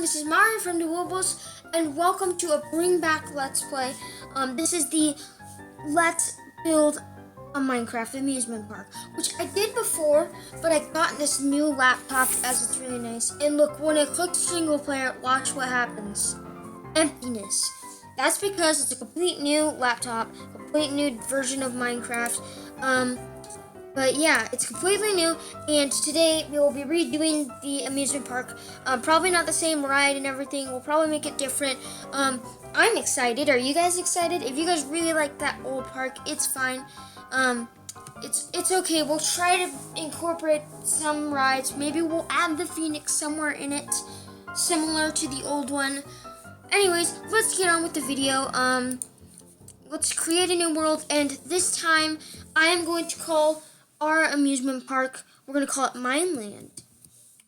this is Mario from the Woobles, and welcome to a Bring Back Let's Play. This is the Let's Build a Minecraft Amusement Park, which I did before, but I got this new laptop as it's really nice. And look, when I click single player, watch what happens. Emptiness. That's because it's a complete new laptop, complete new version of Minecraft. But yeah, it's completely new, and today we will be redoing the amusement park. Probably not the same ride and everything. We'll probably make it different. I'm excited. Are you guys excited? If you guys really like that old park, it's fine. It's okay. We'll try to incorporate some rides. Maybe we'll add the Phoenix somewhere in it, similar to the old one. Anyways, let's get on with the video. Let's create a new world, and this time I am going to call our amusement park, we're going to call it Mineland.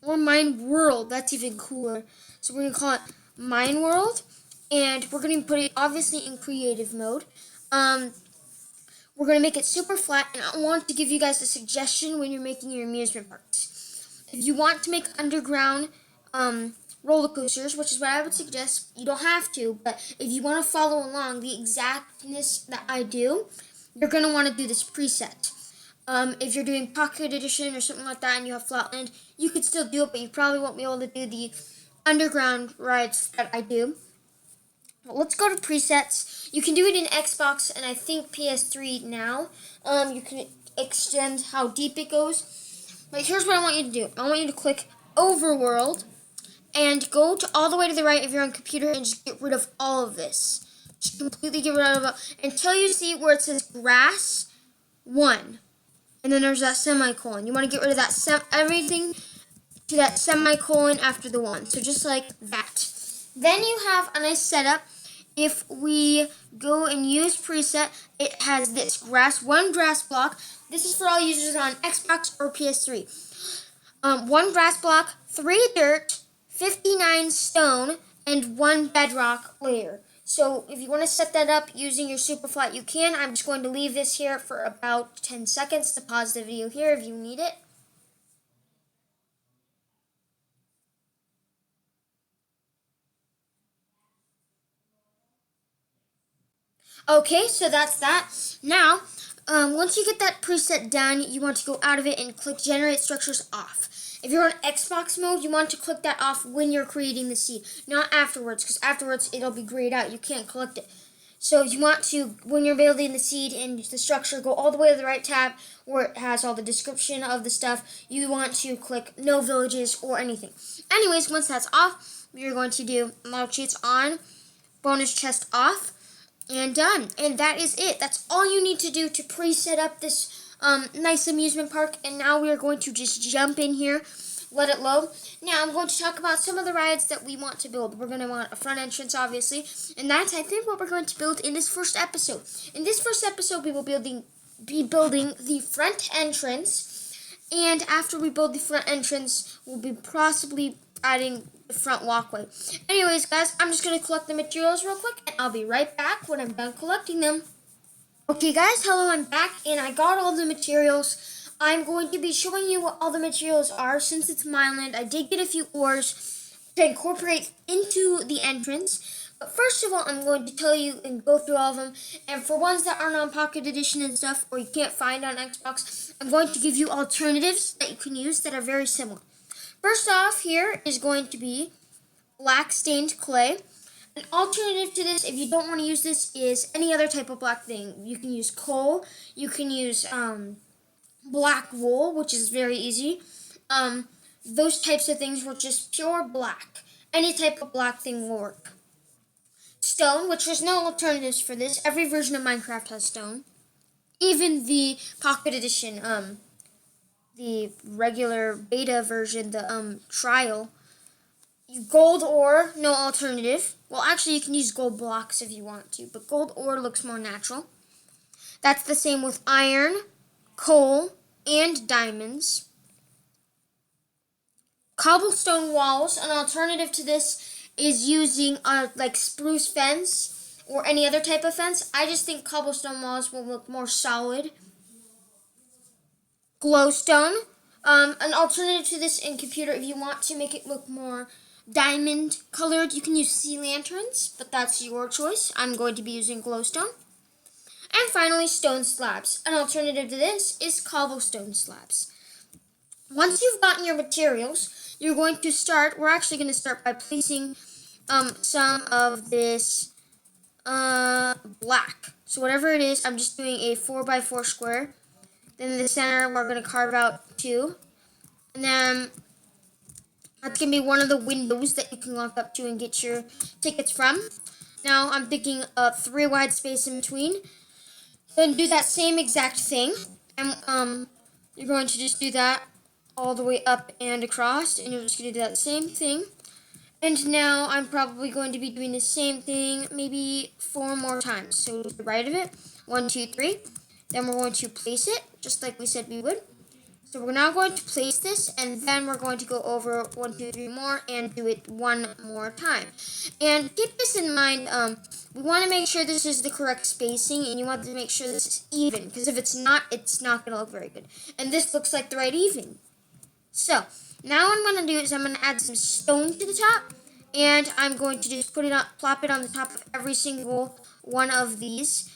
Or Mine World, that's even cooler. So we're going to call it Mine World, and we're going to put it obviously in creative mode. We're going to make it super flat, and I want to give you guys a suggestion when you're making your amusement parks. If you want to make underground roller coasters, which is what I would suggest, you don't have to, but if you want to follow along the exactness that I do, you're going to want to do this preset. If you're doing Pocket Edition or something like that and you have Flatland, you could still do it, but you probably won't be able to do the underground rides that I do. But let's go to presets. You can do it in Xbox and I think PS3 now. You can extend how deep it goes. But here's what I want you to do. I want you to click Overworld and go to all the way to the right if you're on computer and just get rid of all of this. Just completely get rid of it until you see where it says Grass 1. And then there's that semicolon. You want to get rid of that everything to that semicolon after the 1. So just like that. Then you have a nice setup. If we go and use preset, it has this one grass block. This is for all users on Xbox or PS3. 1 grass block, 3 dirt, 59 stone, and 1 bedrock layer. So if you want to set that up using your super flat, you can. I'm just going to leave this here for about 10 seconds to pause the video here if you need it. Okay, so that's that. Now, once you get that preset done, you want to go out of it and click Generate Structures Off. If you're on Xbox mode, you want to click that off when you're creating the seed, not afterwards, because afterwards it'll be grayed out. You can't collect it. So you want to, when you're building the seed and the structure, go all the way to the right tab where it has all the description of the stuff. You want to click No Villages or anything. Anyways, once that's off, you're going to do Model Cheats on, Bonus Chest off, and done. And that is it. That's all you need to do to pre-set up this nice amusement park. And now we are going to just jump in here, let it load. Now I'm going to talk about some of the rides that we want to build. We're going to want a front entrance, obviously, and that's, I think, what we're going to build in this first episode. In this first episode, we will be building the front entrance, and after we build the front entrance, we'll be possibly adding the front walkway. Anyways, guys, I'm just going to collect the materials real quick, and I'll be right back when I'm done collecting them. Okay, guys, hello, I'm back, and I got all the materials. I'm going to be showing you what all the materials are. Since it's Mineland, I did get a few ores to incorporate into the entrance. But first of all, I'm going to tell you and go through all of them. And for ones that aren't on Pocket Edition and stuff, or you can't find on Xbox, I'm going to give you alternatives that you can use that are very similar. First off, here is going to be black stained clay. An alternative to this, if you don't want to use this, is any other type of black thing. You can use coal. You can use black wool, which is very easy. Those types of things were just pure black. Any type of black thing will work. Stone, which there's no alternatives for this. Every version of Minecraft has stone. Even the Pocket Edition, the regular beta version, the trial. Gold ore, no alternative. Well, actually, you can use gold blocks if you want to, but gold ore looks more natural. That's the same with iron, coal, and diamonds. Cobblestone walls, an alternative to this is using like spruce fence or any other type of fence. I just think cobblestone walls will look more solid. Glowstone, an alternative to this in computer if you want to make it look more diamond colored. You can use sea lanterns, but that's your choice. I'm going to be using glowstone. And finally, stone slabs. An alternative to this is cobblestone slabs. Once you've gotten your materials, you're going to start, we're actually going to start by placing some of this black. So whatever it is, I'm just doing a 4x4 square. Then in the center, we're going to carve out 2. And then that's going to be one of the windows that you can walk up to and get your tickets from. Now I'm thinking a 3 wide space in between. Then do that same exact thing. And you're going to just do that all the way up and across. And you're just going to do that same thing. And now I'm probably going to be doing the same thing maybe 4 more times. So to the right of it, 1, 2, 3. Then we're going to place it, just like we said we would. So we're now going to place this, and then we're going to go over 1, 2, 3 more and do it 1 more time. And keep this in mind, we want to make sure this is the correct spacing, and you want to make sure this is even, because if it's not going to look very good. And this looks like the right even. So now what I'm going to do is I'm going to add some stone to the top, and I'm going to just plop it on the top of every single one of these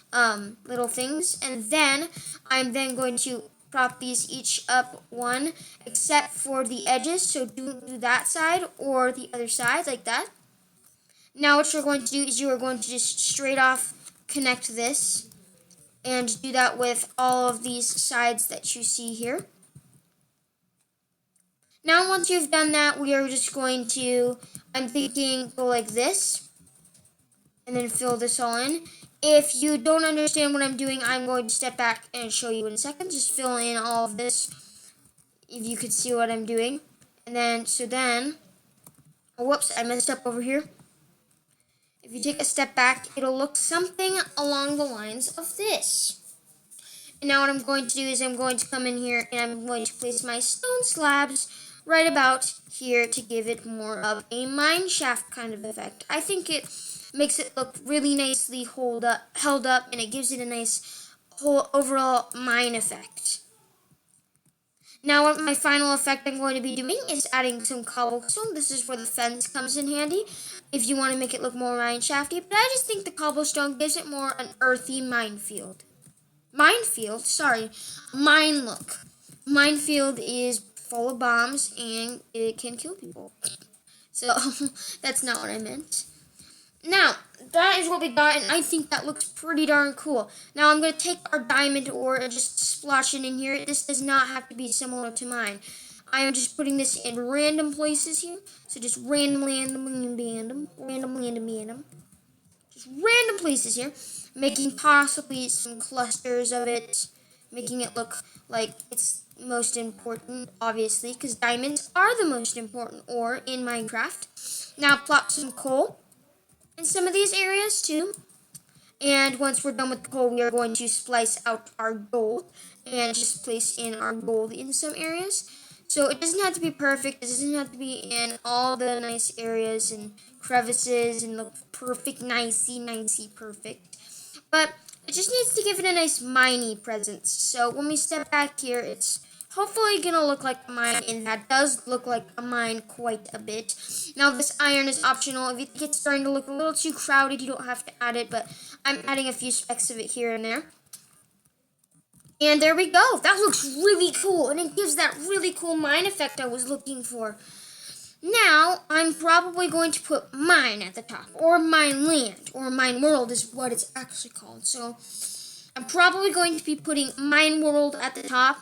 little things, and then I'm then going to prop these each up 1, except for the edges, so do that side or the other side, like that. Now what you're going to do is you are going to just straight off connect this, and do that with all of these sides that you see here. Now once you've done that, we are just going to, I'm thinking, go like this, and then fill this all in. If you don't understand what I'm doing, I'm going to step back and show you in a second. Just fill in all of this, if you could see what I'm doing. And then, oh, whoops, I messed up over here. If you take a step back, it'll look something along the lines of this. And now what I'm going to do is I'm going to come in here and I'm going to place my stone slabs right about here to give it more of a mine shaft kind of effect. I think it makes it look really nicely held up, and it gives it a nice whole overall mine effect. Now what my final effect I'm going to be doing is adding some cobblestone. This is where the fence comes in handy if you want to make it look more mine shafty, but I just think the cobblestone gives it more an earthy minefield mine look. Minefield is full of bombs and it can kill people. So that's not what I meant. Now, that is what we got, and I think that looks pretty darn cool. Now, I'm going to take our diamond ore and just splash it in here. This does not have to be similar to mine. I am just putting this in random places here. So just random places here. Making possibly some clusters of it. Making it look like it's most important, obviously, because diamonds are the most important ore in Minecraft. Now, plop some coal in some of these areas too. And once we're done with the coal, we are going to splice out our gold and just place in our gold in some areas. So it doesn't have to be perfect. It doesn't have to be in all the nice areas and crevices and look perfect, nicey perfect. But it just needs to give it a nice miney presence. So when we step back here, it's hopefully gonna look like a mine, and that does look like a mine quite a bit. Now this iron is optional. If you think it's starting to look a little too crowded, you don't have to add it, but I'm adding a few specks of it here and there. And there we go. That looks really cool, and it gives that really cool mine effect I was looking for. Now, I'm probably going to put mine at the top, or mine land, or mine world is what it's actually called. So, I'm probably going to be putting mine world at the top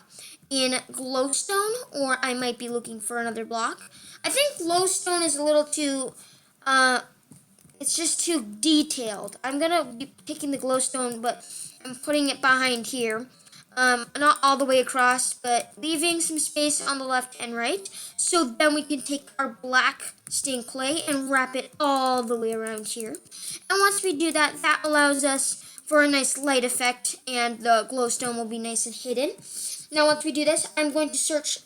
in glowstone, or I might be looking for another block. I think glowstone is a little too, it's just too detailed. I'm going to be taking the glowstone, but I'm putting it behind here. Not all the way across, but leaving some space on the left and right. So then we can take our black stained clay and wrap it all the way around here. And once we do that, that allows us for a nice light effect, and the glowstone will be nice and hidden. Now once we do this, I'm going to search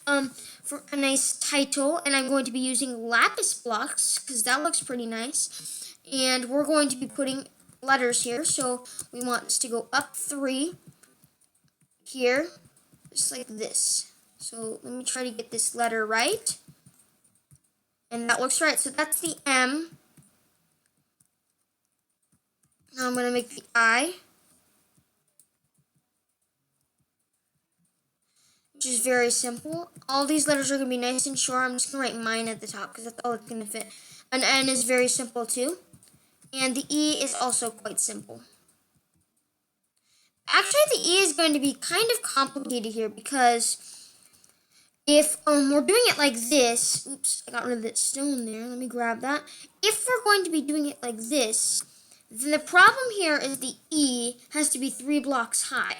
for a nice title, and I'm going to be using lapis blocks because that looks pretty nice. And we're going to be putting letters here, so we want this to go up 3 here, just like this. So let me try to get this letter right. And that looks right. So that's the M. Now I'm going to make the I, which is very simple. All these letters are going to be nice and short. I'm just going to write mine at the top because that's all it's going to fit. An N is very simple too. And the E is also quite simple. Actually, the E is going to be kind of complicated here because if we're doing it like this, oops, I got rid of that stone there. Let me grab that. If we're going to be doing it like this, then the problem here is the E has to be 3 blocks high.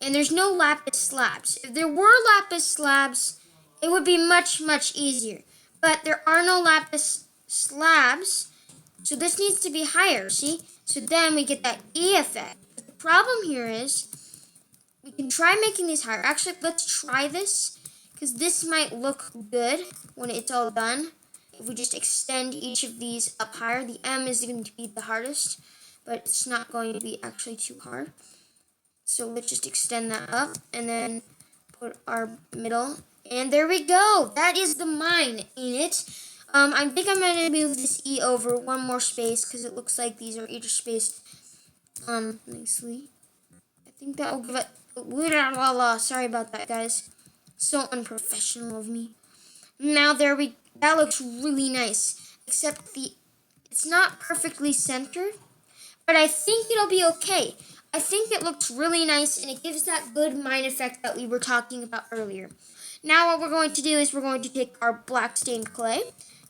And there's no lapis slabs. If there were lapis slabs, it would be much, much easier. But there are no lapis slabs, so this needs to be higher, see? So then we get that E effect. But the problem here is we can try making these higher. Actually, let's try this, because this might look good when it's all done. If we just extend each of these up higher, the M is going to be the hardest, but it's not going to be actually too hard. So let's just extend that up and then put our middle. And there we go. That is the mine in it. I think I'm going to move this E over one more space because it looks like these are each spaced nicely. I think that will give it... Sorry about that, guys. So unprofessional of me. Now that looks really nice. Except it's not perfectly centered. But I think it'll be okay. I think it looks really nice, and it gives that good mine effect that we were talking about earlier. Now what we're going to do is we're going to take our black stained clay,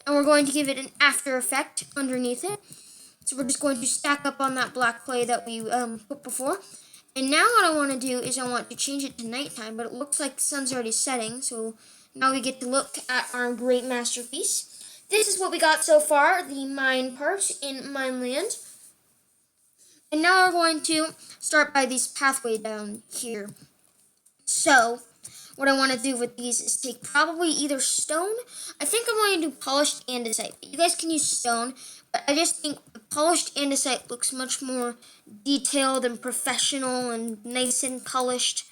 and we're going to give it an after effect underneath it. So we're just going to stack up on that black clay that we put before. And now what I want to do is I want to change it to nighttime, but it looks like the sun's already setting, so now we get to look at our great masterpiece. This is what we got so far, the mine part in Mineland. And now we're going to start by this pathway down here. So, what I want to do with these is take probably either stone. I think I'm going to do polished andesite. You guys can use stone, but I just think the polished andesite looks much more detailed and professional and nice and polished.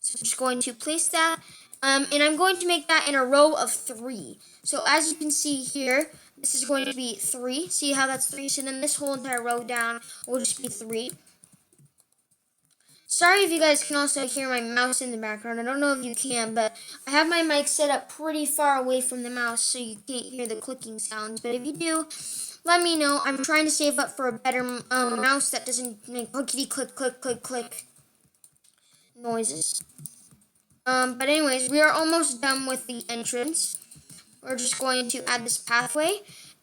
So I'm just going to place that. And I'm going to make that in a row of 3. So as you can see here, this is going to be 3. See how that's 3? So then this whole entire row down will just be 3. Sorry if you guys can also hear my mouse in the background. I don't know if you can, but I have my mic set up pretty far away from the mouse so you can't hear the clicking sounds. But if you do, let me know. I'm trying to save up for a better mouse that doesn't make clickety click, click, click, click noises. But anyways, we are almost done with the entrance. We're just going to add this pathway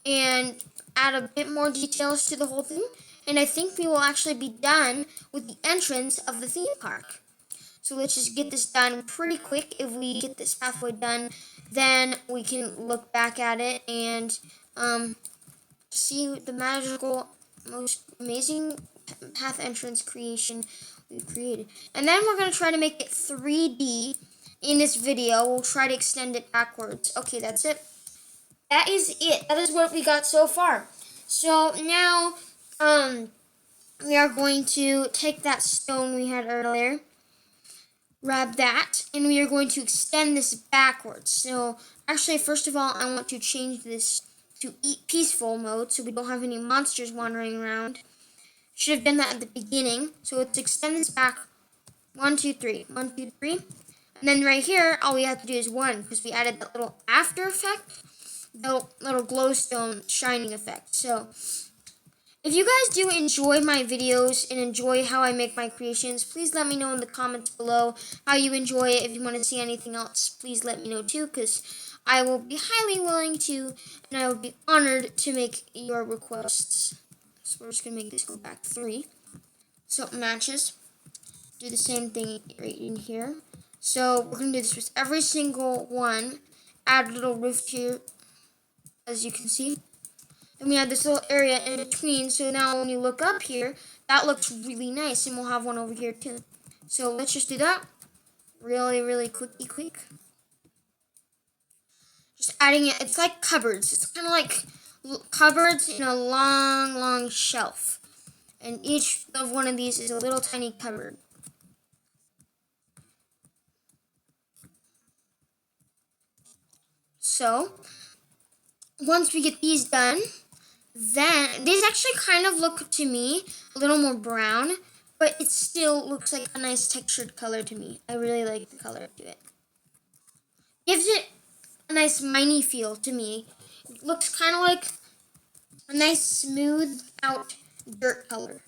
and add a bit more details to the whole thing. And I think we will actually be done with the entrance of the theme park. So let's just get this done pretty quick. If we get this pathway done, then we can look back at it and see the magical, most amazing path entrance creation we've created. And then we're going to try to make it 3D in this video. We'll try to extend it backwards. Okay, that's it. That is it. That is what we got so far. So now we are going to take that stone we had earlier, grab that, and we are going to extend this backwards. So actually, first of all, I want to change this to peaceful mode so we don't have any monsters wandering around. Should have done that at the beginning. So let's extend this back 1, 2, 3. 1, 2, 3. And then right here, all we have to do is 1 because we added that little after effect, the little glowstone shining effect. So if you guys do enjoy my videos and enjoy how I make my creations, please let me know in the comments below how you enjoy it. If you want to see anything else, please let me know too, because I will be highly willing to, and I will be honored to make your requests. So we're just going to make this go back 3. So it matches. Do the same thing right in here. So we're going to do this with every single one. Add a little roof here, as you can see. And we have this little area in between, so now when you look up here, that looks really nice, and we'll have one over here too. So let's just do that really, really quick. Just adding it. It's like cupboards. It's kind of like cupboards in a long shelf. And each of one of these is a little tiny cupboard. So once we get these done, then these actually kind of look to me a little more brown, but it still looks like a nice textured color to me. I really like the color to it. Gives it a nice miney feel to me. It looks kind of like a nice smooth out dirt color.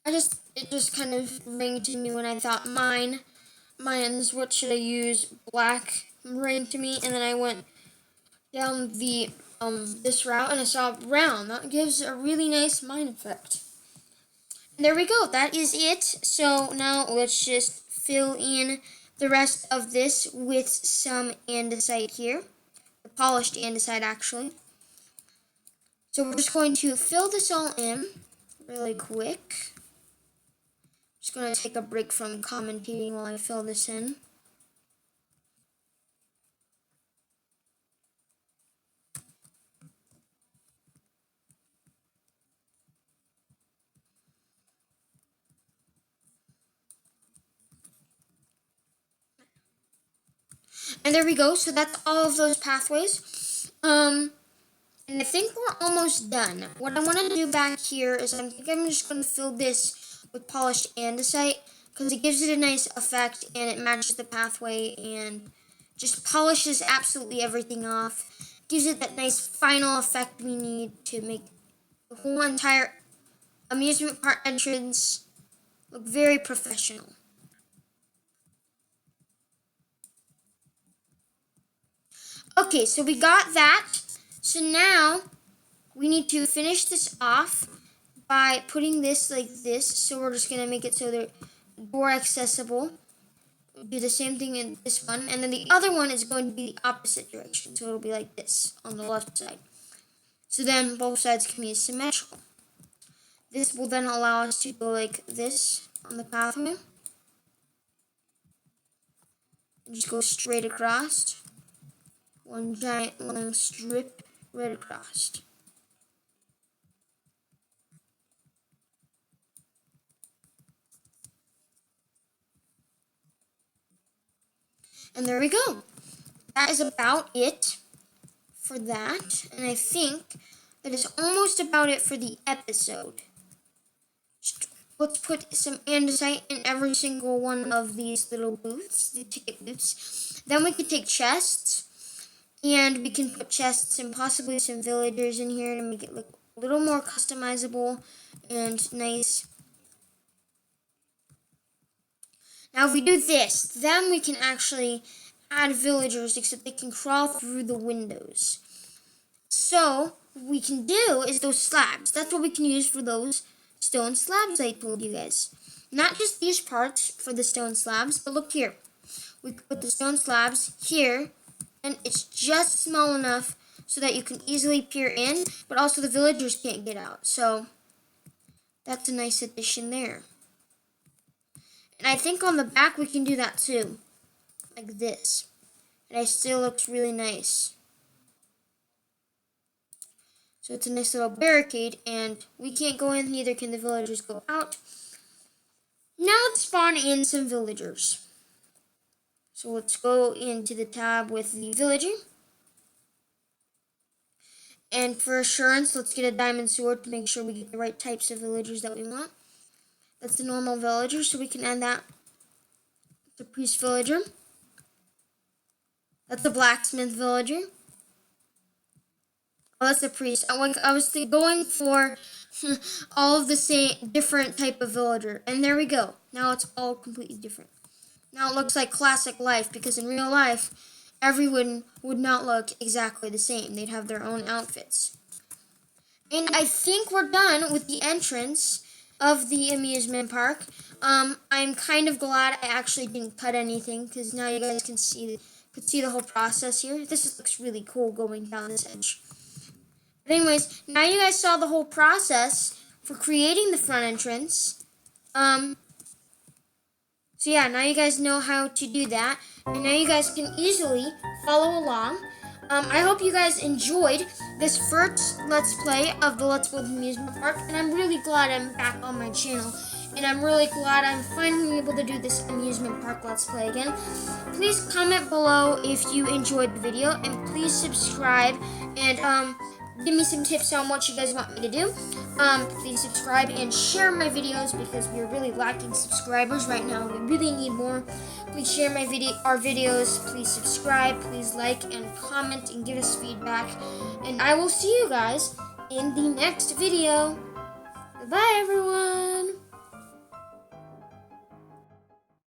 It just kind of rang to me when I thought mine's what should I use? Black rang to me, and then I went down the this route and I saw brown. That gives a really nice mine effect. And there we go. That is it. So now let's just fill in the rest of this with some andesite here. The polished andesite, actually. So we're just going to fill this all in really quick. Just going to take a break from commentating while I fill this in. And there we go. So that's all of those pathways. And I think we're almost done. What I want to do back here is I'm just going to fill this with polished andesite because it gives it a nice effect and it matches the pathway and just polishes absolutely everything off. Gives it that nice final effect we need to make the whole entire amusement park entrance look very professional. Okay, so we got that. So now we need to finish this off by putting this like this. So we're just going to make it so they're more accessible. Do the same thing in this one. And then the other one is going to be the opposite direction. So it'll be like this on the left side. So then both sides can be symmetrical. This will then allow us to go like this on the pathway. And just go straight across. One giant long strip right across. And there we go. That is about it for that. And I think that is almost about it for the episode. Let's put some andesite in every single one of these little booths, the ticket booths. Then we can take chests. And we can put chests and possibly some villagers in here to make it look a little more customizable and nice. Now if we do this, then we can actually add villagers except they can crawl through the windows. So what we can do is those slabs. That's what we can use for those stone slabs I told you guys. Not just these parts for the stone slabs, but look here. We can put the stone slabs here. And it's just small enough so that you can easily peer in, but also the villagers can't get out. So that's a nice addition there. And I think on the back we can do that too, like this. And it still looks really nice. So it's a nice little barricade, and we can't go in, neither can the villagers go out. Now let's spawn in some villagers. So let's go into the tab with the villager. And for assurance, let's get a diamond sword to make sure we get the right types of villagers that we want. That's the normal villager, so we can add that. The priest villager. That's the blacksmith villager. Oh, that's the priest. I was going for all of the same different type of villager. And there we go. Now it's all completely different. Now it looks like classic life, because in real life, everyone would not look exactly the same. They'd have their own outfits. And I think we're done with the entrance of the amusement park. I'm kind of glad I actually didn't cut anything, because now you guys can see the whole process here. This looks really cool going down this edge. But anyways, now you guys saw the whole process for creating the front entrance. So yeah, now you guys know how to do that, and now you guys can easily follow along. I hope you guys enjoyed this first Let's Play of the Let's Build Amusement Park, and I'm really glad I'm back on my channel and I'm really glad I'm finally able to do this amusement park Let's Play again. Please comment below if you enjoyed the video, and please subscribe and give me some tips on what you guys want me to do. Please subscribe and share my videos because we're really lacking subscribers right now. We really need more. Please share our videos. Please subscribe. Please like and comment and give us feedback. And I will see you guys in the next video. Bye everyone.